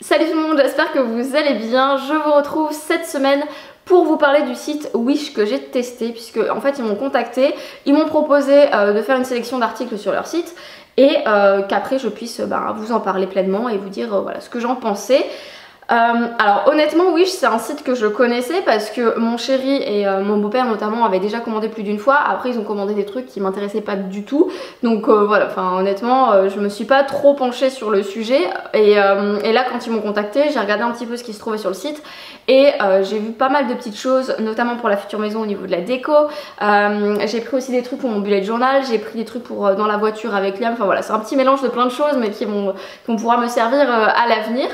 Salut tout le monde, j'espère que vous allez bien. Je vous retrouve cette semaine pour vous parler du site Wish que j'ai testé, puisque en fait ils m'ont contacté, ils m'ont proposé de faire une sélection d'articles sur leur site et qu'après je puisse vous en parler pleinement et vous dire voilà ce que j'en pensais. Alors honnêtement Wish c'est un site que je connaissais parce que mon chéri et mon beau-père notamment avaient déjà commandé plus d'une fois. Après ils ont commandé des trucs qui m'intéressaient pas du tout, donc voilà, enfin honnêtement je me suis pas trop penchée sur le sujet et là quand ils m'ont contacté j'ai regardé un petit peu ce qui se trouvait sur le site et j'ai vu pas mal de petites choses, notamment pour la future maison au niveau de la déco. J'ai pris aussi des trucs pour mon bullet journal, j'ai pris des trucs pour dans la voiture avec Liam, enfin voilà, c'est un petit mélange de plein de choses mais qui vont pouvoir me servir à l'avenir.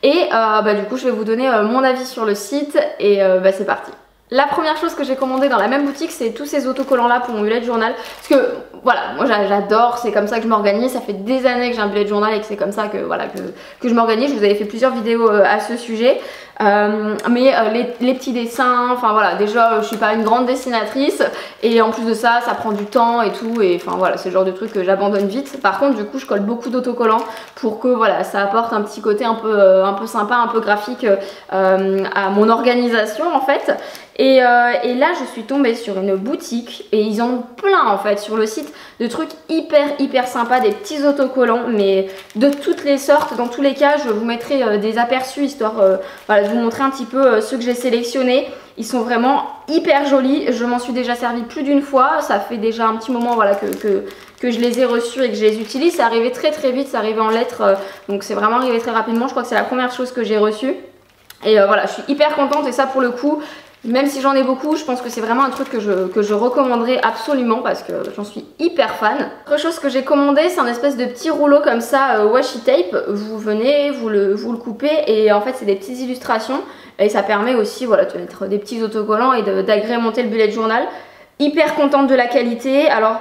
Et du coup je vais vous donner mon avis sur le site et c'est parti. La première chose que j'ai commandé dans la même boutique, c'est tous ces autocollants là pour mon bullet journal. Parce que voilà, moi j'adore, c'est comme ça que je m'organise. Ça fait des années que j'ai un bullet journal et que c'est comme ça que, voilà, que je m'organise. Je vous avais fait plusieurs vidéos à ce sujet. Les petits dessins, enfin voilà, déjà je suis pas une grande dessinatrice. Et en plus de ça, ça prend du temps et tout. Et enfin voilà, c'est le genre de truc que j'abandonne vite. Par contre du coup je colle beaucoup d'autocollants pour que voilà, ça apporte un petit côté un peu sympa, un peu graphique à mon organisation en fait. Et là je suis tombée sur une boutique et ils en ont plein en fait sur le site de trucs hyper sympas, des petits autocollants mais de toutes les sortes. Dans tous les cas je vous mettrai des aperçus histoire de vous montrer un petit peu ceux que j'ai sélectionnés. Ils sont vraiment hyper jolis, je m'en suis déjà servi plus d'une fois, ça fait déjà un petit moment voilà, que je les ai reçus et que je les utilise. C'est arrivé très vite, c'est arrivé en lettres, donc c'est vraiment arrivé très rapidement. Je crois que c'est la première chose que j'ai reçue et voilà, je suis hyper contente. Et ça pour le coup, même si j'en ai beaucoup, je pense que c'est vraiment un truc que je recommanderais absolument parce que j'en suis hyper fan. Autre chose que j'ai commandé, c'est un espèce de petit rouleau comme ça, washi tape. Vous venez, vous le coupez et en fait c'est des petites illustrations et ça permet aussi voilà, de mettre des petits autocollants et d'agrémenter le bullet journal. Hyper contente de la qualité. Alors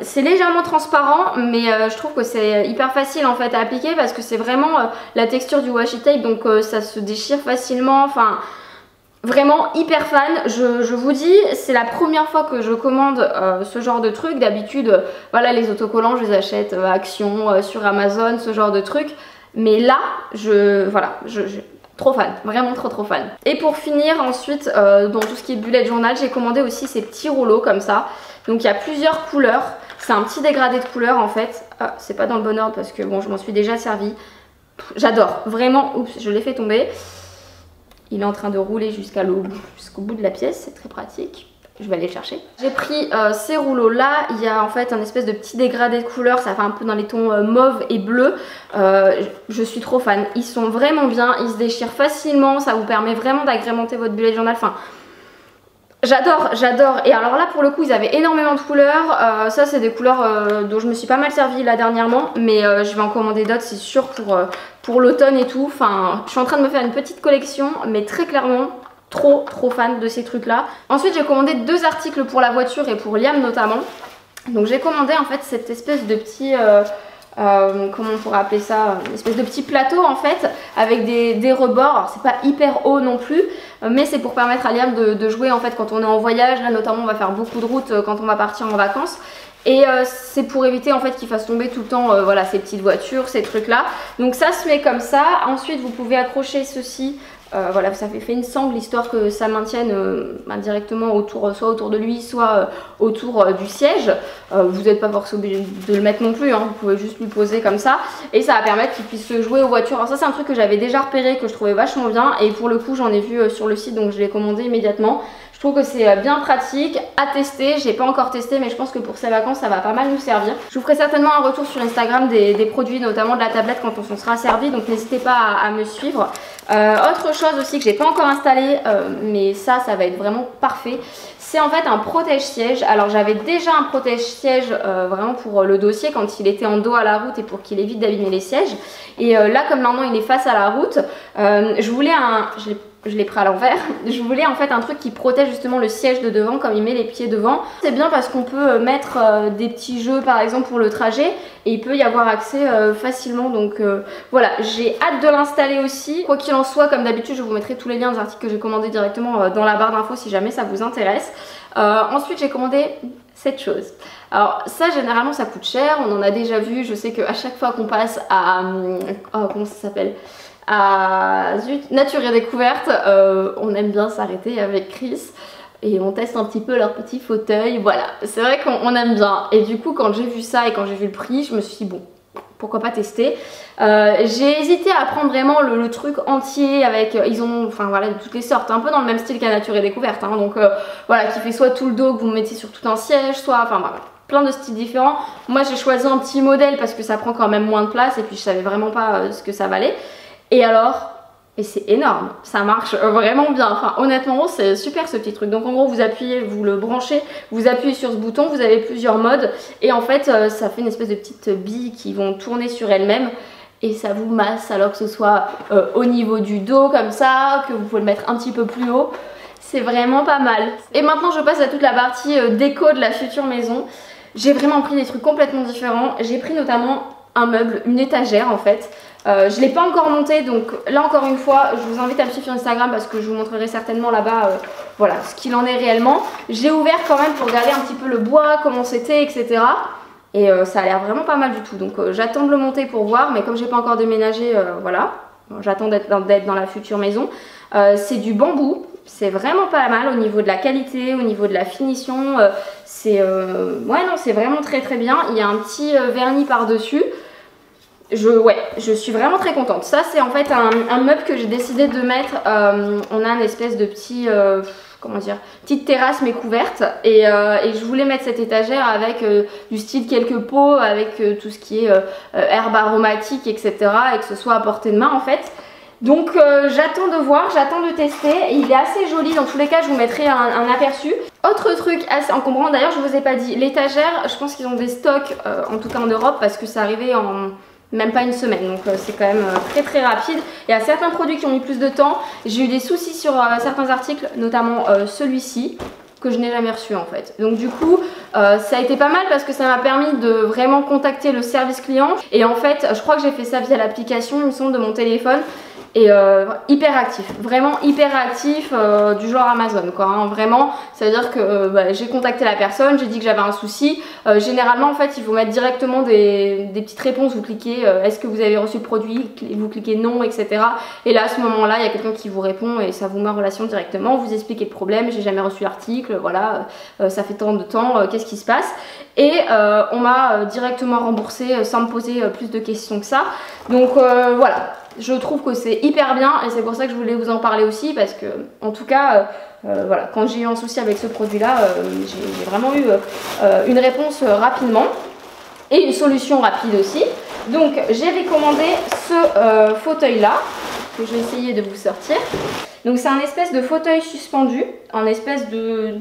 c'est légèrement transparent mais je trouve que c'est hyper facile en fait à appliquer parce que c'est vraiment la texture du washi tape, donc ça se déchire facilement. Enfin vraiment hyper fan, je vous dis, c'est la première fois que je commande ce genre de truc. D'habitude, voilà, les autocollants, je les achète à Action, sur Amazon, ce genre de truc. Mais là, trop fan, vraiment trop fan. Et pour finir ensuite, dans tout ce qui est bullet journal, j'ai commandé aussi ces petits rouleaux comme ça. Donc il y a plusieurs couleurs, c'est un petit dégradé de couleurs en fait. Ah, c'est pas dans le bon ordre parce que bon, je m'en suis déjà servi. J'adore, vraiment, oups, je l'ai fait tomber. Il est en train de rouler jusqu'au bout de la pièce, c'est très pratique. Je vais aller le chercher. J'ai pris ces rouleaux là, il y a en fait un espèce de petit dégradé de couleurs, ça fait un peu dans les tons mauve et bleu. Je suis trop fan, ils sont vraiment bien, ils se déchirent facilement, ça vous permet vraiment d'agrémenter votre bullet journal. Enfin, j'adore. Et alors là pour le coup ils avaient énormément de couleurs. Ça c'est des couleurs dont je me suis pas mal servie là dernièrement, mais je vais en commander d'autres c'est sûr pour l'automne et tout. Enfin je suis en train de me faire une petite collection, mais très clairement trop fan de ces trucs là. Ensuite j'ai commandé deux articles pour la voiture et pour Liam notamment. Donc j'ai commandé en fait cette espèce de petit comment on pourrait appeler ça, une espèce de petit plateau en fait avec des rebords. Alors c'est pas hyper haut non plus, mais c'est pour permettre à Liam de jouer en fait quand on est en voyage. Là notamment on va faire beaucoup de routes quand on va partir en vacances. Et c'est pour éviter en fait qu'il fasse tomber tout le temps voilà, ces petites voitures, ces trucs là. Donc ça se met comme ça. Ensuite vous pouvez accrocher ceci. Voilà, ça fait une sangle histoire que ça maintienne directement autour, soit autour de lui, soit autour du siège. Vous n'êtes pas forcément obligé de le mettre non plus, hein, vous pouvez juste lui poser comme ça. Et ça va permettre qu'il puisse jouer aux voitures. Alors ça c'est un truc que j'avais déjà repéré, que je trouvais vachement bien. Et pour le coup j'en ai vu sur le site, donc je l'ai commandé immédiatement. Je trouve que c'est bien pratique à tester. J'ai pas encore testé mais je pense que pour ces vacances ça va pas mal nous servir. Je vous ferai certainement un retour sur Instagram des produits, notamment de la tablette quand on s'en sera servi, donc n'hésitez pas à me suivre. Autre chose aussi que j'ai pas encore installé mais ça va être vraiment parfait, c'est en fait un protège-siège. Alors j'avais déjà un protège-siège vraiment pour le dossier quand il était en dos à la route et pour qu'il évite d'abîmer les sièges. Et là comme maintenant il est face à la route, je voulais je l'ai pris à l'envers. Je voulais en fait un truc qui protège justement le siège de devant comme il met les pieds devant. C'est bien parce qu'on peut mettre des petits jeux par exemple pour le trajet et il peut y avoir accès facilement. Donc voilà, j'ai hâte de l'installer aussi. Quoi qu'il en soit, comme d'habitude, je vous mettrai tous les liens des articles que j'ai commandés directement dans la barre d'infos si jamais ça vous intéresse. Ensuite j'ai commandé cette chose. Alors ça généralement ça coûte cher, on en a déjà vu. Je sais qu'à chaque fois qu'on passe à comment ça s'appelle, Ah zut, Nature et Découverte, on aime bien s'arrêter avec Chris et on teste un petit peu leur petit fauteuil, voilà, c'est vrai qu'on aime bien. Et du coup quand j'ai vu ça et quand j'ai vu le prix, je me suis dit bon, pourquoi pas tester. J'ai hésité à prendre vraiment le truc entier avec, ils ont, enfin voilà, de toutes les sortes, un peu dans le même style qu'à Nature et Découverte, hein, donc voilà, qui fait soit tout le dos que vous mettez sur tout un siège, soit, enfin voilà, plein de styles différents. Moi j'ai choisi un petit modèle parce que ça prend quand même moins de place et puis je savais vraiment pas ce que ça valait. Et alors, et c'est énorme, ça marche vraiment bien, enfin honnêtement c'est super ce petit truc. Donc en gros vous appuyez, vous le branchez, vous appuyez sur ce bouton, vous avez plusieurs modes et en fait ça fait une espèce de petites billes qui vont tourner sur elles-mêmes et ça vous masse, alors que ce soit au niveau du dos comme ça, que vous pouvez le mettre un petit peu plus haut. C'est vraiment pas mal. Et maintenant je passe à toute la partie déco de la future maison. J'ai vraiment pris des trucs complètement différents. J'ai pris notamment un meuble, une étagère en fait. Je ne l'ai pas encore monté, donc là encore une fois je vous invite à me suivre sur Instagram parce que je vous montrerai certainement là-bas voilà, ce qu'il en est réellement. J'ai ouvert quand même pour regarder un petit peu le bois, comment c'était, etc. Et ça a l'air vraiment pas mal du tout, donc j'attends de le monter pour voir, mais comme j'ai pas encore déménagé, voilà, j'attends d'être dans la future maison. C'est du bambou, c'est vraiment pas mal au niveau de la qualité, au niveau de la finition, ouais non, c'est vraiment très très bien. Il y a un petit vernis par dessus. Je suis vraiment très contente. Ça c'est en fait un meuble que j'ai décidé de mettre. On a une espèce de petit, comment dire, petite terrasse mais couverte. Et je voulais mettre cette étagère avec du style quelques pots, avec tout ce qui est herbes aromatiques, etc. Et que ce soit à portée de main en fait. Donc j'attends de voir, j'attends de tester. Il est assez joli, dans tous les cas je vous mettrai un aperçu. Autre truc assez encombrant, d'ailleurs je vous ai pas dit, l'étagère, je pense qu'ils ont des stocks, en tout cas en Europe, parce que c'est arrivé en même pas une semaine, donc c'est quand même très très rapide. Il y a certains produits qui ont mis plus de temps. J'ai eu des soucis sur certains articles, notamment celui-ci que je n'ai jamais reçu en fait. Donc du coup ça a été pas mal parce que ça m'a permis de vraiment contacter le service client. Et en fait je crois que j'ai fait ça via l'application, il me semble, de mon téléphone. Et hyper actif, vraiment hyper actif, du genre Amazon quoi, hein, vraiment. Ça veut dire que j'ai contacté la personne, j'ai dit que j'avais un souci. Généralement en fait il faut mettre directement des petites réponses, vous cliquez est-ce que vous avez reçu le produit, vous cliquez non, etc. Et là à ce moment là il y a quelqu'un qui vous répond et ça vous met en relation directement, vous expliquez le problème, j'ai jamais reçu l'article, voilà, ça fait tant de temps, qu'est-ce qui se passe. Et on m'a directement remboursé sans me poser plus de questions que ça. Donc voilà. Je trouve que c'est hyper bien et c'est pour ça que je voulais vous en parler aussi parce que en tout cas voilà, quand j'ai eu un souci avec ce produit là j'ai vraiment eu une réponse rapidement et une solution rapide aussi. Donc j'avais commandé ce fauteuil là que je vais essayer de vous sortir. Donc c'est un espèce de fauteuil suspendu, un espèce de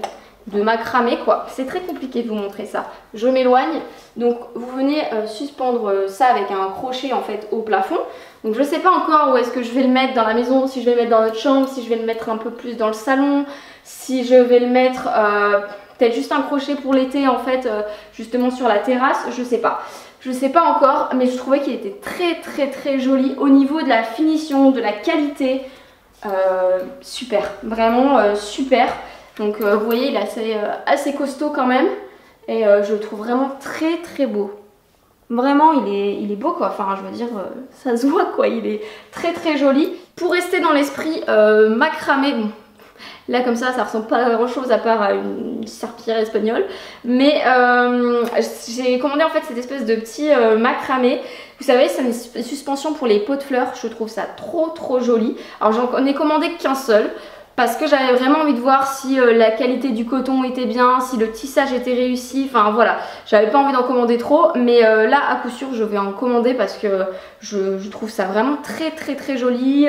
macramé quoi. C'est très compliqué de vous montrer ça. Je m'éloigne. Donc vous venez suspendre ça avec un crochet en fait au plafond. Donc je sais pas encore où est-ce que je vais le mettre dans la maison, si je vais le mettre dans notre chambre, si je vais le mettre un peu plus dans le salon, si je vais le mettre peut-être juste un crochet pour l'été en fait justement sur la terrasse, je sais pas. Je sais pas encore, mais je trouvais qu'il était très très très joli au niveau de la finition, de la qualité. Super, vraiment super. Donc vous voyez il est assez costaud quand même et je le trouve vraiment très très beau. Vraiment il est beau quoi, enfin je veux dire ça se voit quoi, il est très très joli. Pour rester dans l'esprit macramé, bon, là comme ça ressemble pas à grand chose à part à une serpillière espagnole. Mais j'ai commandé en fait cette espèce de petit macramé. Vous savez c'est une suspension pour les pots de fleurs, je trouve ça trop joli. Alors j'en ai commandé qu'un seul. Parce que j'avais vraiment envie de voir si la qualité du coton était bien, si le tissage était réussi, enfin voilà, j'avais pas envie d'en commander trop, mais là à coup sûr je vais en commander parce que je trouve ça vraiment très joli,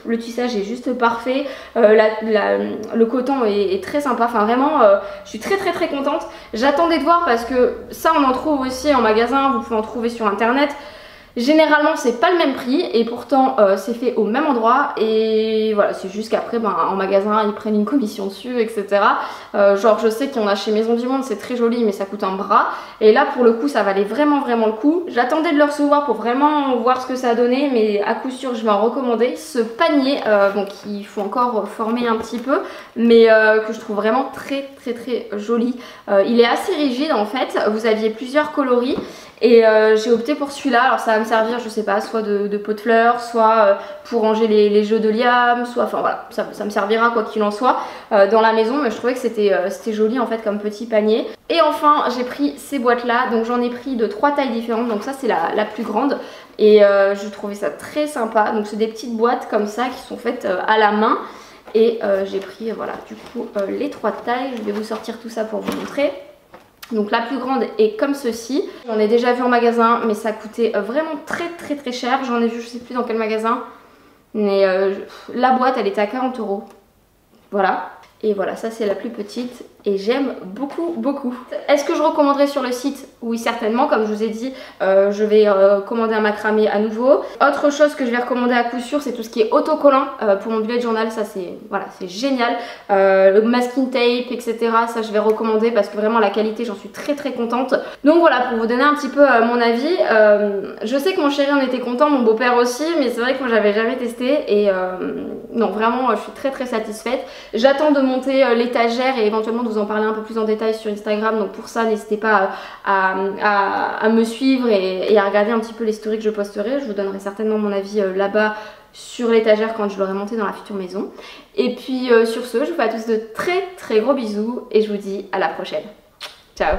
le tissage est juste parfait, le coton est très sympa, enfin vraiment je suis très contente. J'attendais de voir parce que ça on en trouve aussi en magasin, vous pouvez en trouver sur internet. Généralement c'est pas le même prix et pourtant c'est fait au même endroit et voilà, c'est juste qu'après en magasin ils prennent une commission dessus, etc. Genre je sais qu'il y en a chez Maison du Monde, c'est très joli mais ça coûte un bras et là pour le coup ça valait vraiment le coup. J'attendais de le recevoir pour vraiment voir ce que ça a donné mais à coup sûr je vais en recommander. Ce panier donc il faut encore former un petit peu mais que je trouve vraiment très joli. Il est assez rigide en fait, vous aviez plusieurs coloris Et j'ai opté pour celui-là. Alors ça va me servir, je sais pas, soit de pot de fleurs, soit pour ranger les jeux de Liam, soit, enfin voilà, ça me servira quoi qu'il en soit dans la maison. Mais je trouvais que c'était joli en fait comme petit panier. Et enfin j'ai pris ces boîtes là, donc j'en ai pris de 3 tailles différentes. Donc ça c'est la plus grande et je trouvais ça très sympa. Donc c'est des petites boîtes comme ça qui sont faites à la main. Et j'ai pris voilà du coup les 3 tailles. Je vais vous sortir tout ça pour vous montrer. Donc la plus grande est comme ceci. J'en ai déjà vu en magasin mais ça coûtait vraiment très cher. J'en ai vu je sais plus dans quel magasin. Mais la boîte elle était à 40 €. Voilà. Et voilà, ça c'est la plus petite et j'aime beaucoup. Est-ce que je recommanderais sur le site? Oui, certainement. Comme je vous ai dit, je vais commander un macramé à nouveau. Autre chose que je vais recommander à coup sûr, c'est tout ce qui est autocollant pour mon bullet journal. Ça c'est voilà, c'est génial. Le masking tape, etc. Ça je vais recommander parce que vraiment la qualité, j'en suis très contente. Donc voilà, pour vous donner un petit peu mon avis. Je sais que mon chéri en était content, mon beau-père aussi, mais c'est vrai que moi j'avais jamais testé et non, vraiment je suis très satisfaite. J'attends de monter l'étagère et éventuellement de vous en parler un peu plus en détail sur Instagram. Donc pour ça n'hésitez pas à me suivre et à regarder un petit peu les stories que je posterai. Je vous donnerai certainement mon avis là-bas sur l'étagère quand je l'aurai montée dans la future maison. Et puis sur ce, je vous fais à tous de très gros bisous et je vous dis à la prochaine. Ciao.